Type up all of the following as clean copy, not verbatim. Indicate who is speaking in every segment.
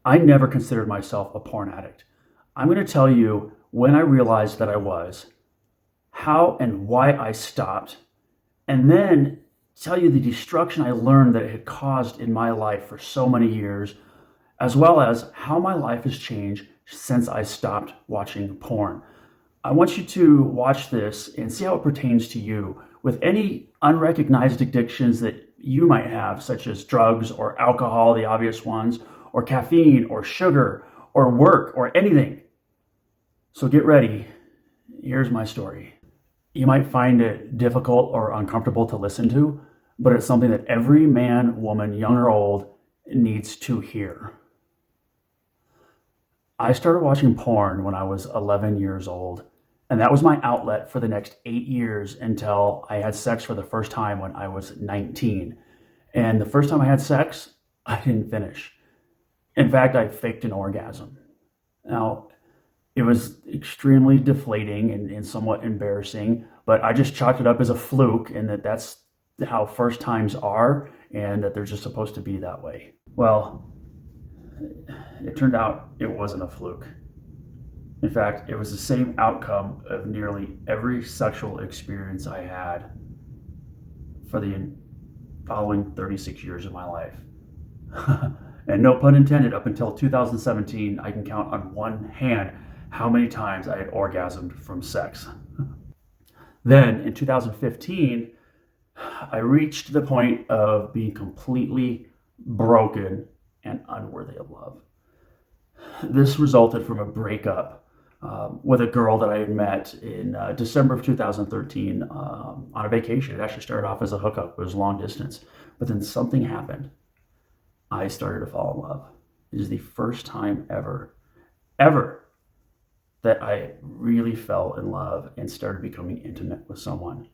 Speaker 1: I never considered myself a porn addict. I'm going to tell you when I realized that I was, how and why I stopped, and then tell you the destruction I learned that it had caused in my life for so many years, as well as how my life has changed since I stopped watching porn. I want you to watch this and see how it pertains to you with any unrecognized addictions that you might have, such as drugs or alcohol, the obvious ones, or caffeine or sugar or work or anything. So get ready. Here's my story. You might find it difficult or uncomfortable to listen to, but it's something that every man, woman, young or old, needs to hear. I started watching porn when I was 11 years old, and that was my outlet for the next 8 years until I had sex for the first time when I was 19. And the first time I had sex, I didn't finish. In fact, I faked an orgasm. Now, it was extremely deflating and somewhat embarrassing, but I just chalked it up as a fluke, and that's how first times are, and that they're just supposed to be that way. Well, it turned out it wasn't a fluke. In fact, it was the same outcome of nearly every sexual experience I had for the following 36 years of my life. And no pun intended, up until 2017, I can count on one hand how many times I had orgasmed from sex. Then in 2015, I reached the point of being completely broken and unworthy of love. This resulted from a breakup with a girl that I had met in December of 2013 on a vacation. It actually started off as a hookup. It was long distance. But then something happened. I started to fall in love. It is the first time ever that I really fell in love and started becoming intimate with someone.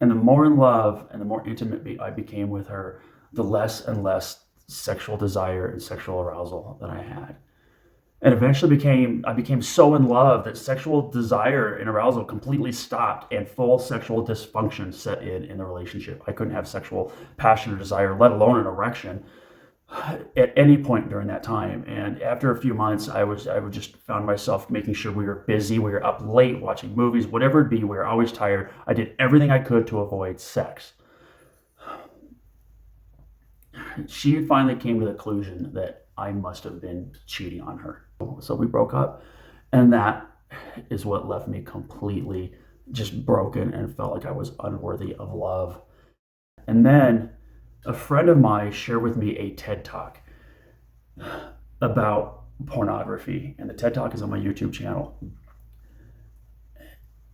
Speaker 1: And the more in love and the more intimate I became with her, the less and less sexual desire and sexual arousal that I had. And eventually I became so in love that sexual desire and arousal completely stopped and full sexual dysfunction set in the relationship. I couldn't have sexual passion or desire, let alone an erection, at any point during that time. And after a few months, I would just found myself making sure we were busy, we were up late watching movies, whatever it be, we were always tired. I did everything I could to avoid sex. She had finally came to the conclusion that I must have been cheating on her. So we broke up, and that is what left me completely just broken and felt like I was unworthy of love. And then a friend of mine shared with me a TED Talk about pornography, and the TED Talk is on my YouTube channel.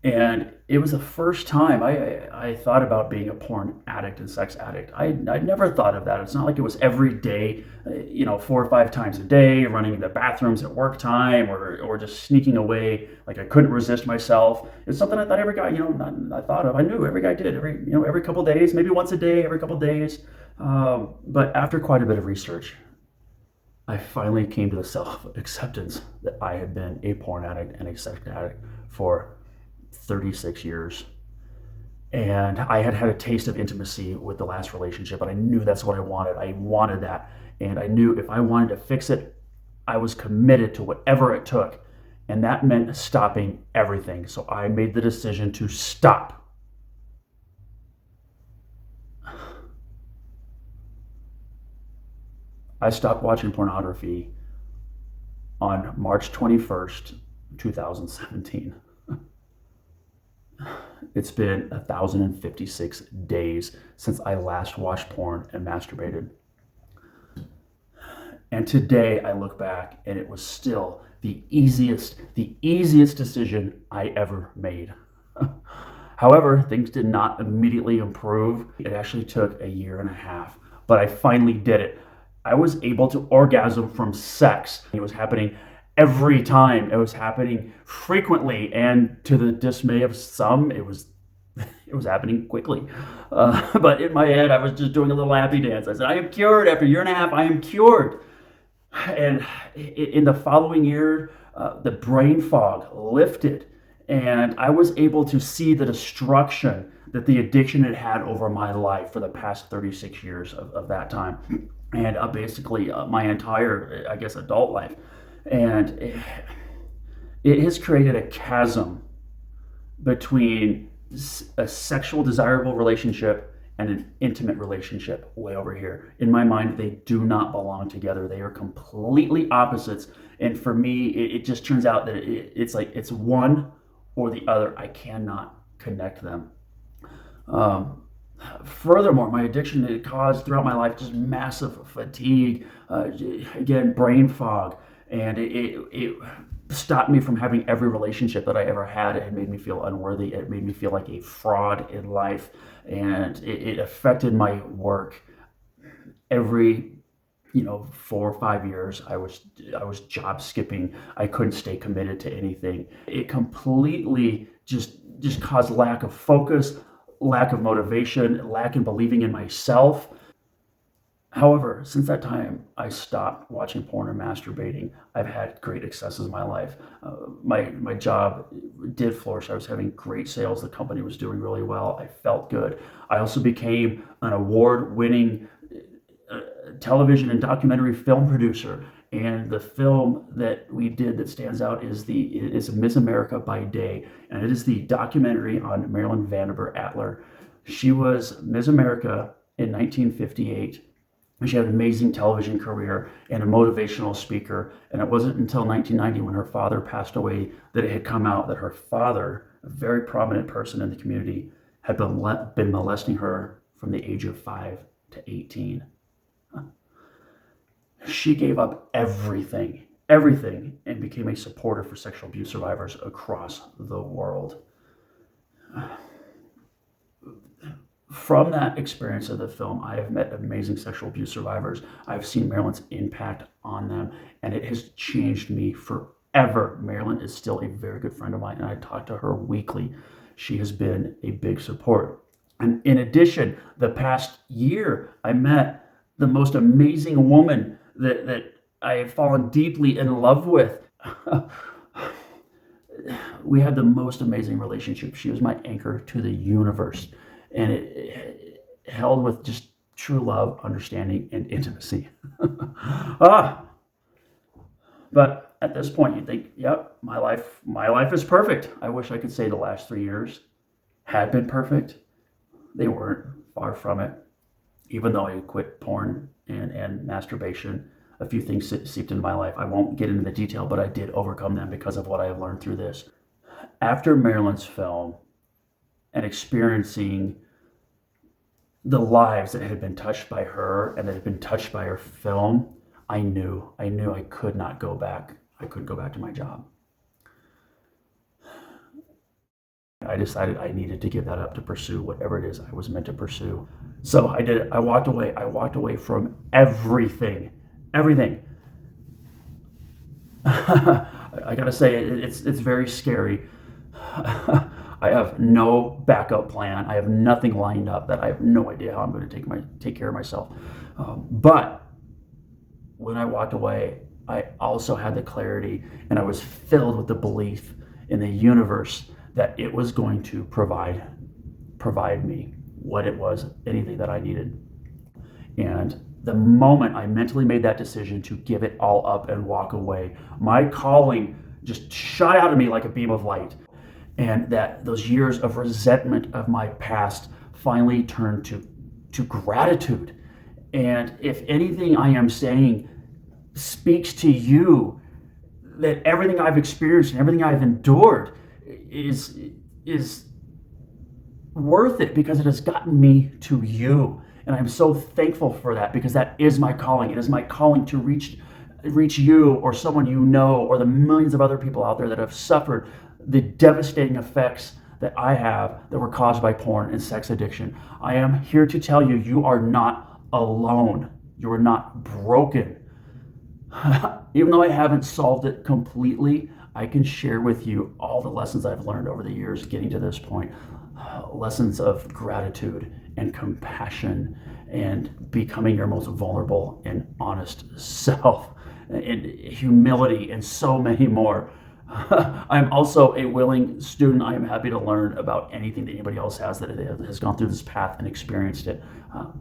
Speaker 1: And it was the first time I thought about being a porn addict and sex addict. I'd never thought of that. It's not like it was every day, 4 or 5 times a day, running into bathrooms at work time or just sneaking away. Like I couldn't resist myself. It's something I thought every guy, I thought of. I knew every guy did every couple of days, maybe once a day, every couple of days. But after quite a bit of research, I finally came to the self-acceptance that I had been a porn addict and a sex addict for 36 years. And I had had a taste of intimacy with the last relationship, and I knew that's what I wanted. I wanted that. And I knew if I wanted to fix it, I was committed to whatever it took. And that meant stopping everything. So I made the decision to stop. I stopped watching pornography on March 21st, 2017. It's been 1,056 days since I last watched porn and masturbated. And today I look back and it was still the easiest decision I ever made. However, things did not immediately improve. It actually took a year and a half, but I finally did it. I was able to orgasm from sex. It was happening every time. It was happening frequently, and to the dismay of some, it was happening quickly. But in my head, I was just doing a little happy dance. I said, I am cured. After a year and a half, I am cured. And in the following year, the brain fog lifted, and I was able to see the destruction that the addiction had had over my life for the past 36 years of that time. and basically my entire, I guess, adult life. And it has created a chasm between a sexual desirable relationship and an intimate relationship way over here. In my mind, they do not belong together. They are completely opposites. And for me, it just turns out that it's like it's one or the other. I cannot connect them. Um, Furthermore, my addiction, it caused throughout my life just massive fatigue, again, brain fog, and it stopped me from having every relationship that I ever had. It made me feel unworthy. It made me feel like a fraud in life, and it affected my work. Every 4 or 5 years, I was job skipping. I couldn't stay committed to anything. It completely just caused lack of focus, lack of motivation, lack in believing in myself. However, since that time, I stopped watching porn and masturbating. I've had great successes in my life. My job did flourish. I was having great sales. The company was doing really well. I felt good. I also became an award-winning television and documentary film producer. And the film that we did that stands out is Miss America by Day, and it is the documentary on Marilyn Vanderbilt Adler. She was Miss America in 1958. And she had an amazing television career and a motivational speaker. And it wasn't until 1990, when her father passed away, that it had come out that her father, a very prominent person in the community, had been molesting her from the age of 5 to 18. She gave up everything, and became a supporter for sexual abuse survivors across the world. From that experience of the film, I have met amazing sexual abuse survivors. I've seen Marilyn's impact on them, and it has changed me forever. Marilyn is still a very good friend of mine, and I talk to her weekly. She has been a big support. And in addition, the past year, I met the most amazing woman that I have fallen deeply in love with. We had the most amazing relationship. She was my anchor to the universe, and it held with just true love, understanding, and intimacy. But at this point, you think, yep, my life is perfect. I wish I could say the last 3 years had been perfect. They weren't, far from it. Even though I quit porn and masturbation, a few things seeped into my life. I won't get into the detail, but I did overcome them because of what I have learned through this. After Marilyn's film and experiencing the lives that had been touched by her and that had been touched by her film, I knew I could not go back. I couldn't go back to my job. I decided I needed to give that up to pursue whatever it is I was meant to pursue. So I did it. I walked away. I walked away from everything. Everything. I gotta say, it's very scary. I have no backup plan. I have nothing lined up. That I have no idea how I'm going to take care of myself. But when I walked away, I also had the clarity, and I was filled with the belief in the universe that it was going to provide me what it was, anything that I needed. And the moment I mentally made that decision to give it all up and walk away, my calling just shot out of me like a beam of light. And that those years of resentment of my past finally turned to gratitude. And if anything I am saying speaks to you, that everything I've experienced and everything I've endured is worth it, because it has gotten me to you. And I'm so thankful for that, because that is my calling. It is my calling to reach you, or someone you know, or the millions of other people out there that have suffered the devastating effects that I have that were caused by porn and sex addiction. I am here to tell you, you are not alone. You are not broken. Even though I haven't solved it completely, I can share with you all the lessons I've learned over the years getting to this point. Lessons of gratitude and compassion and becoming your most vulnerable and honest self, and humility, and so many more. I'm also a willing student. I am happy to learn about anything that anybody else has that has gone through this path and experienced it.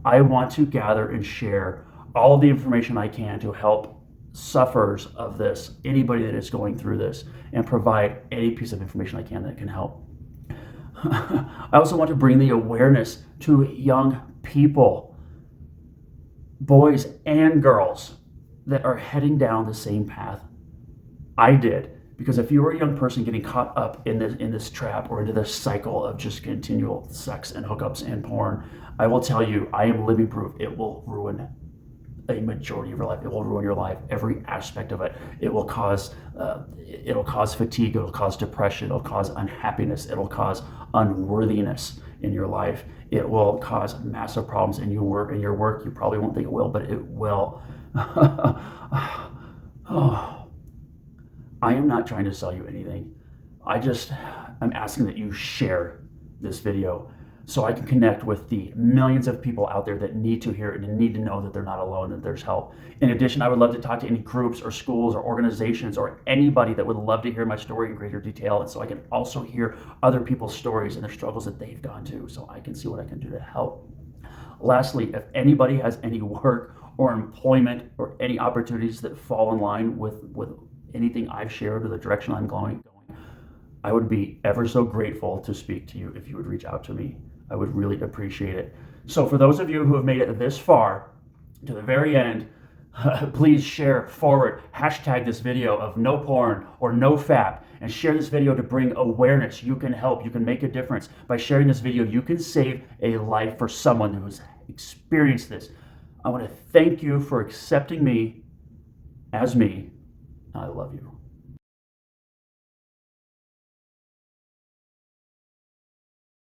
Speaker 1: I want to gather and share all of the information I can to help sufferers of this, anybody that is going through this, and provide any piece of information I can that can help. I also want to bring the awareness to young people, boys and girls, that are heading down the same path I did. Because if you are a young person getting caught up in this trap or into this cycle of just continual sex and hookups and porn, I will tell you, I am living proof it will ruin a majority of your life. It will ruin your life, every aspect of it. It will cause fatigue. It'll cause depression. It'll cause unhappiness. It'll cause unworthiness in your life. It will cause massive problems in your work. You probably won't think it will, but it will. Oh, I am not trying to sell you anything. I'm asking that you share this video so I can connect with the millions of people out there that need to hear it and need to know that they're not alone, that there's help. In addition, I would love to talk to any groups or schools or organizations or anybody that would love to hear my story in greater detail, and so I can also hear other people's stories and their struggles that they've gone to, so I can see what I can do to help. Lastly, if anybody has any work or employment or any opportunities that fall in line with anything I've shared or the direction I'm going, I would be ever so grateful to speak to you if you would reach out to me. I would really appreciate it. So for those of you who have made it this far, to the very end, please share, forward, hashtag this video of no porn or no fap, and share this video to bring awareness. You can help, you can make a difference. By sharing this video, you can save a life for someone who's experienced this. I want to thank you for accepting me as me. I love you.